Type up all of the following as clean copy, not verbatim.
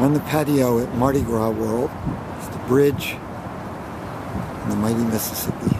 On the patio at Mardi Gras World is the bridge in the mighty Mississippi.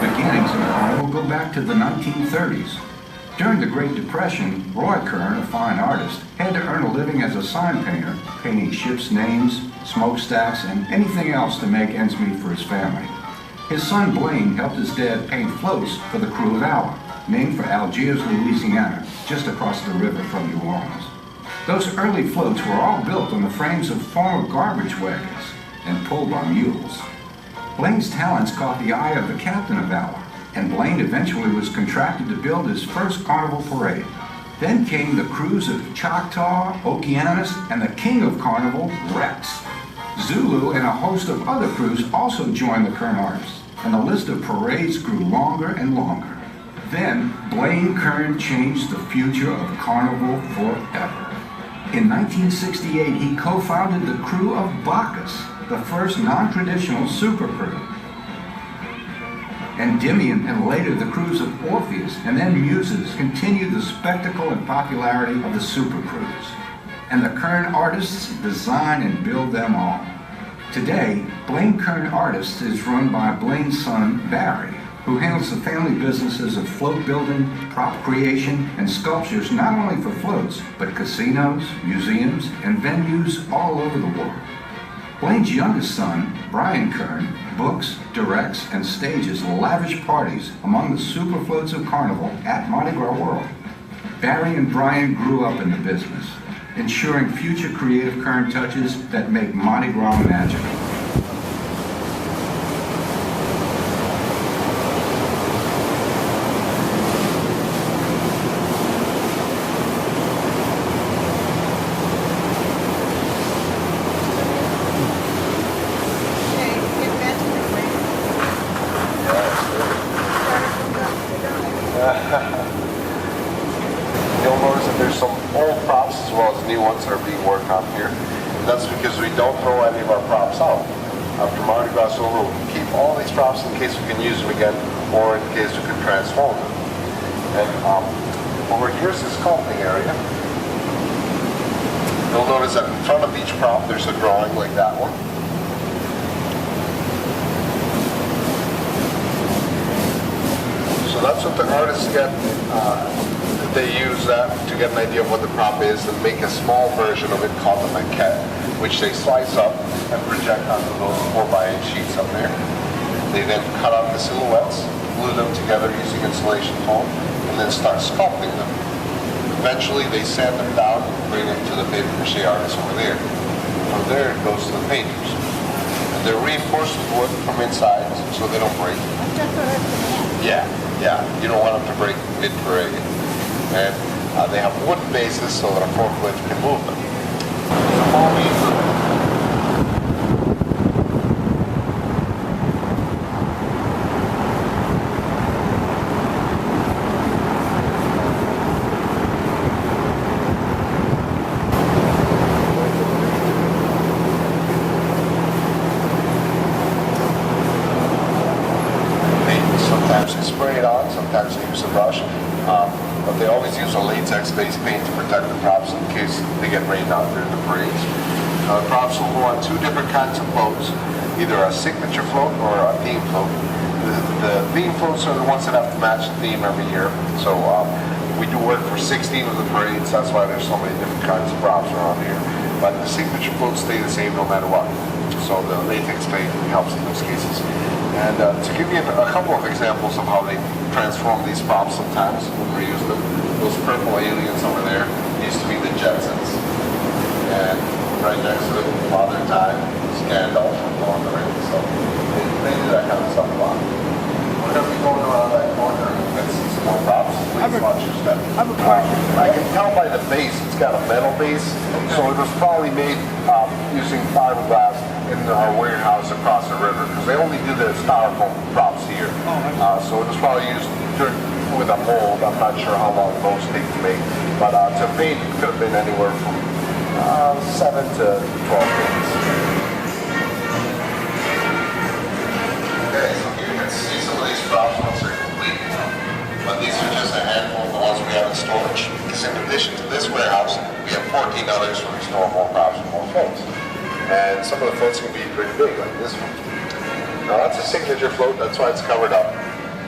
Beginnings in Carnival go back to the 1930s. During the Great Depression, Roy Kern, a fine artist, had to earn a living as a sign painter, painting ships' names, smokestacks, and anything else to make ends meet for his family. His son Blaine helped his dad paint floats for the crew of NOLa, named for Algiers, Louisiana, just across the river from New Orleans. Those early floats were all built on the frames of former garbage wagons and pulled by mules. Blaine's talents caught the eye of the captain of NOLa, and Blaine eventually was contracted to build his first carnival parade. Then came the crews of Choctaw, Okeanos, and the king of carnival, Rex. Zulu and a host of other crews also joined the Kern artists, and the list of parades grew longer and longer. Then, Blaine Kern changed the future of carnival forever. In 1968, he co-founded the crew of Bacchus, the first non-traditional super crew. Endymion and later the crews of Orpheus and then Muses continued the spectacle and popularity of the super crews. And the Kern artists design and build them all. Today, Blaine Kern Artists is run by Blaine's son, Barry, who handles the family businesses of float building, prop creation, and sculptures not only for floats, but casinos, museums, and venues all over the world. Blaine's youngest son, Brian Kern, books, directs, and stages lavish parties among the super floats of Carnival at Mardi Gras World. Barry and Brian grew up in the business, ensuring future creative Kern touches that make Mardi Gras magical. You'll notice that there's some old props as well as new ones that are being worked on here. And that's because we don't throw any of our props out. After Mardi Gras is over, we'll keep all these props in case we can use them again or in case we can transform them. And over here's the sculpting area. You'll notice that in front of each prop there's a drawing like that one. So that's what the artists get. They use that to get an idea of what the prop is and make a small version of it called the maquette, which they slice up and project onto those 4x8 sheets up there. They then cut out the silhouettes, glue them together using insulation foam, and then start sculpting them. Eventually they sand them down and bring them to the paper mache artists over there. from there it goes to the painters. And they're reinforced with wood from inside so they don't break. Yeah, you don't want them to break mid-parade. And they have wooden bases so that a forklift can move them. So all these sometimes they spray it on, sometimes they use a brush, but they always use a latex-based paint to protect the props in case they get rained out during the parades. The props will go on two different kinds of floats, either a signature float or a theme float. The theme floats are the ones that have to match the theme every year, so we do work for 16 of the parades, that's why there's so many different kinds of props around here. But the signature floats stay the same no matter what, so the latex paint helps in those cases. And to give you a couple of examples of how they transform these props sometimes when we reuse them, those purple aliens over there used to be the Jetsons. And right next to them, Father Time, Gandalf from Lord of the Rings. So they do that kind of stuff a lot. We're going to be going around that corner and see some more props. Please watch your step. I have a question. I can tell by the base, it's got a metal base, so it was probably made using fiberglass in our warehouse across the river, because they only do the styrofoam props here. So it was probably used with a mold. I'm not sure how long those take to make, but to paint it could have been anywhere from 7 to 12 days. Okay, so here you can see some of these props once they're complete. But these are just a handful of the ones we have in storage. Because in addition to this warehouse, we have 14 others where we store more props and more floats. And some of the floats can be pretty big, like this one. Now that's a signature float, that's why it's covered up.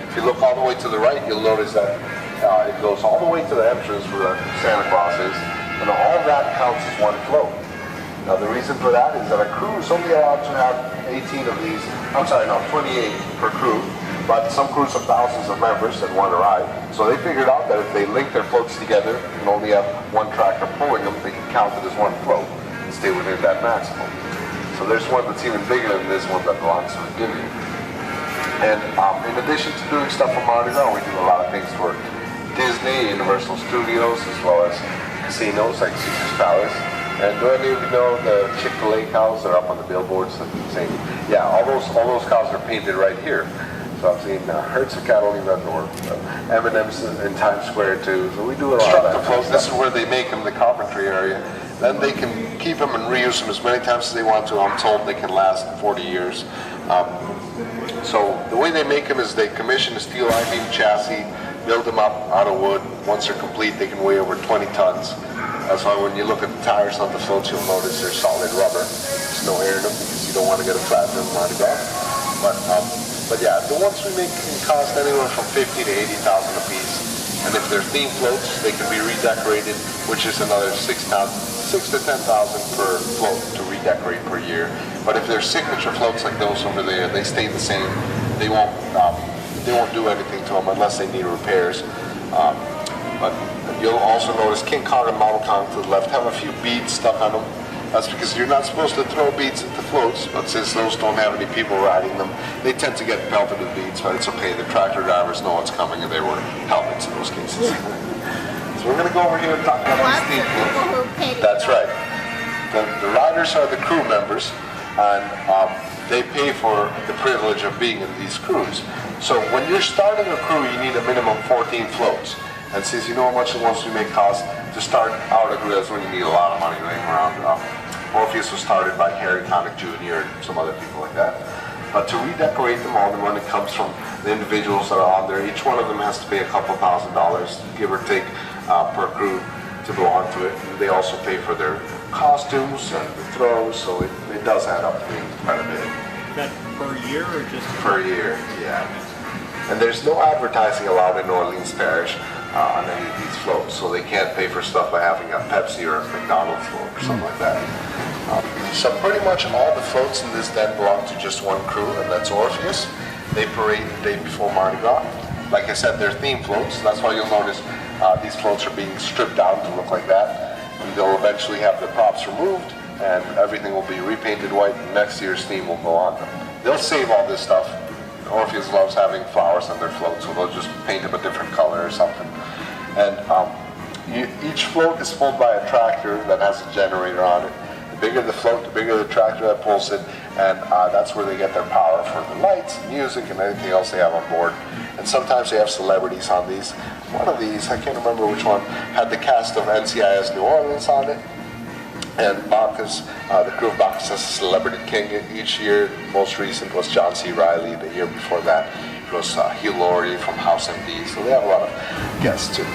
If you look all the way to the right, you'll notice that it goes all the way to the entrance where Santa Claus is, and all that counts as one float. Now the reason for that is that a crew is only allowed to have 28 per crew, but some crews have thousands of members that want to ride. So they figured out that if they link their floats together and only have one tractor pulling them, they can count it as one float. Stay within that maximum. So there's one that's even bigger than this one that belongs to the Gideon. And in addition to doing stuff for Mardi Gras, we do a lot of things for Disney, Universal Studios, as well as casinos like Caesar's Palace. And do any of you know the Chick-fil-A cows that are up on the billboards? Yeah, all those cows are painted right here. So I've seen herds of cattle in that door, M&M's in Times Square too. So we do a lot of that. Floats. This is where they make them, the carpentry area. Then they can keep them and reuse them as many times as they want to. I'm told they can last 40 years. So the way they make them is they commission a steel I-beam chassis, build them up out of wood. Once they're complete, they can weigh over 20 tons. That's why when you look at the tires on the floats, you'll notice they're solid rubber. There's no air in them because you don't want to get a flat in Mardi Gras. But yeah, the ones we make can cost anywhere from $50,000 to $80,000 a piece. And if they're theme floats, they can be redecorated, which is another $6,000 to $10,000 per float to redecorate per year. But if they're signature floats like those over there, they stay the same. They won't do anything to them unless they need repairs. But you'll also notice King Kong and Model Kong to the left have a few beads stuck on them. That's because you're not supposed to throw beads at the floats, but since those don't have any people riding them, they tend to get pelted with beads, but it's okay. The tractor drivers know what's coming and they wear helmets in those cases. So we're going to go over here and talk about these theme floats. That's right. The riders are the crew members, and they pay for the privilege of being in these crews. So when you're starting a crew, you need a minimum 14 floats. And since you know how much the ones we make cost, to start out a crew, that's when you need a lot of money laying around. Morpheus was started by Harry Connick Jr. and some other people like that. But to redecorate them all, the money comes from the individuals that are on there. Each one of them has to pay a couple $1,000s, give or take, per crew to go onto it. And they also pay for their costumes and the throws, so it does add up to being quite a bit. Is that per year or just? Per year, yeah. And there's no advertising allowed in Orleans Parish on any of these floats, so they can't pay for stuff by having a Pepsi or a McDonald's float or something like that. So pretty much all the floats in this den belong to just one crew, and that's Orpheus. They parade the day before Mardi Gras. Like I said, they're theme floats. That's why you'll notice these floats are being stripped down to look like that. And they'll eventually have the props removed, and everything will be repainted white, and next year's theme will go on them. They'll save all this stuff. Orpheus loves having flowers on their float, so they'll just paint them a different color or something. And each float is pulled by a tractor that has a generator on it. The bigger the float, the bigger the tractor that pulls it, and that's where they get their power for the lights, music, and anything else they have on board. And sometimes they have celebrities on these. One of these, I can't remember which one, had the cast of NCIS New Orleans on it. And Bacchus, the crew of Bacchus has a celebrity king each year. Most recent was John C. Reilly. The year before that, it was Hugh Laurie from House MD. So they have a lot of guests too.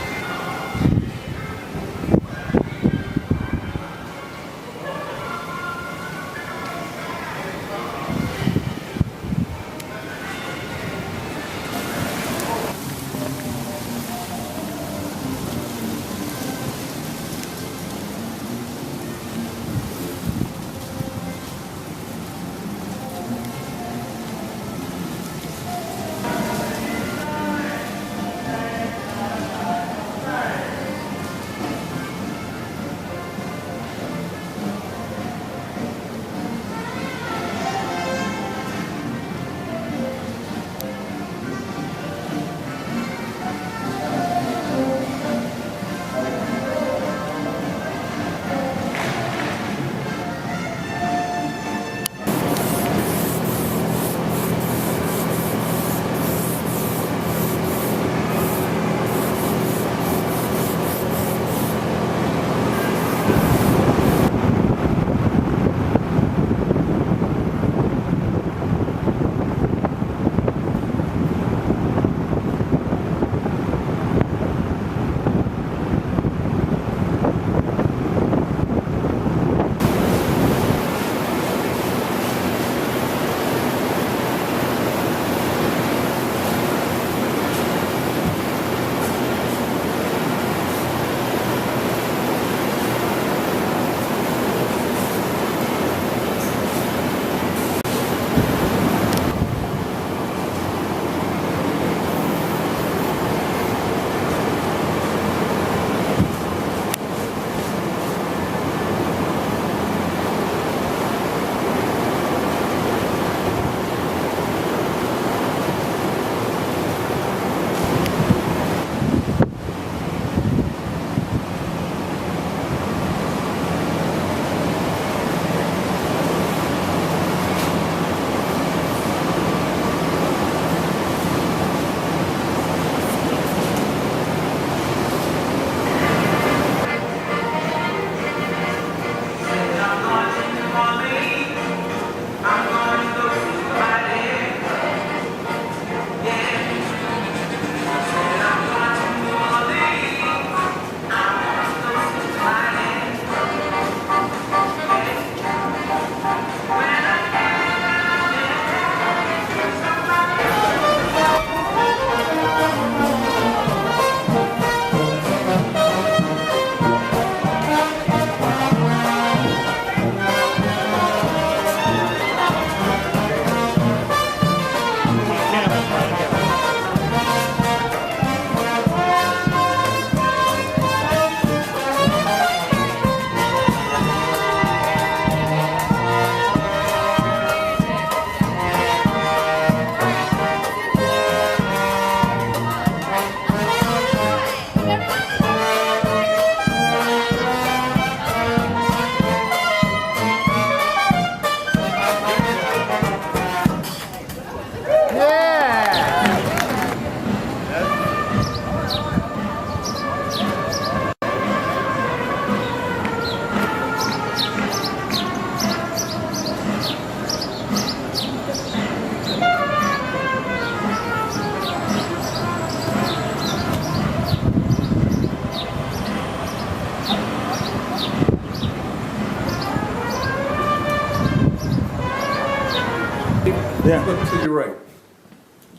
Yeah. Look to your right.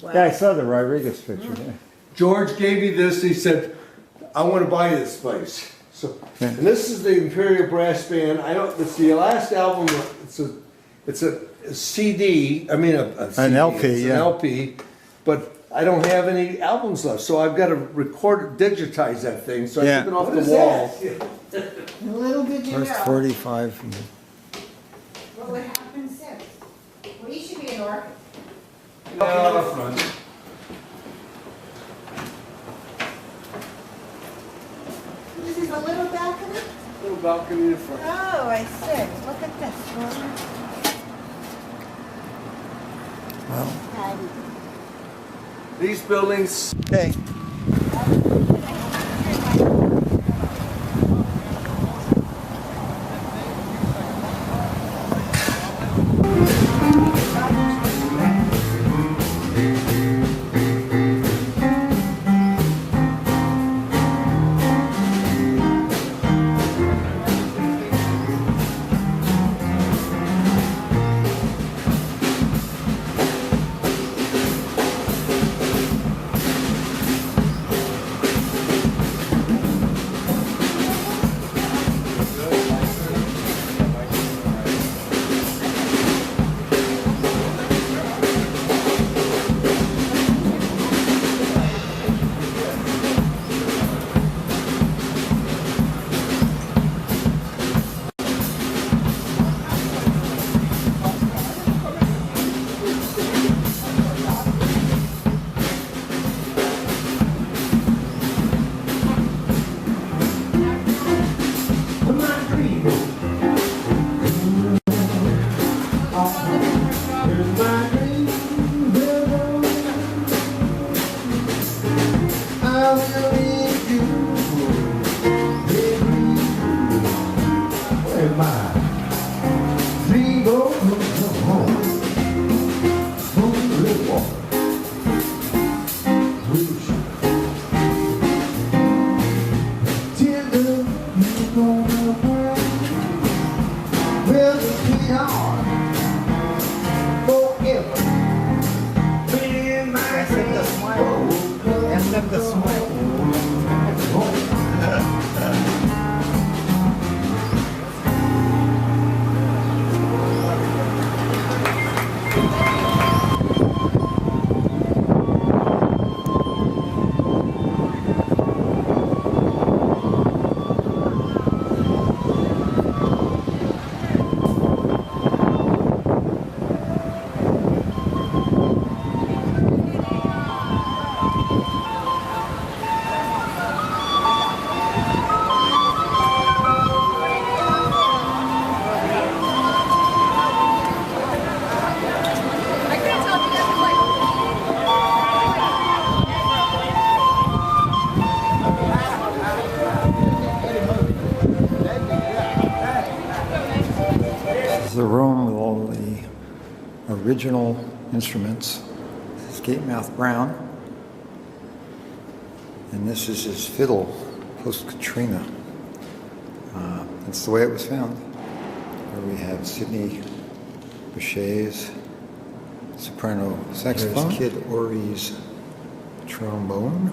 Yeah, I saw the Rodriguez picture. Yeah. George gave me this. He said, "I want to buy this place." So, Yeah. and this is the Imperial Brass Band. I don't. It's the last album. It's a CD. I mean a CD, An LP. it's Yeah. an LP, but I don't have any albums left. So I've got to record, digitize that thing. So Yeah. I took it off What the is wall. Little did you First know. 45. But what happened since? Well, you should be an architect. Out up front. This is a little balcony? Little balcony in the front. Oh, I see. Look at this. Well, These buildings, okay. This is a room with all the original instruments. This is Gatemouth Brown. And this is his fiddle, post-Katrina. That's the way it was found. Here we have Sidney Bechet's soprano saxophone, Kid Ory's trombone.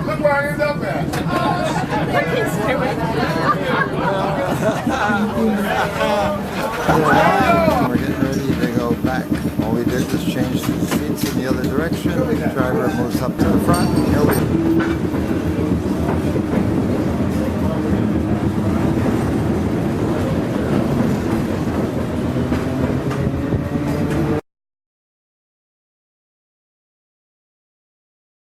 Look where I ended up at. We're getting ready to go back. All we did was change the seats in the other direction. The driver moves up to the front. Here we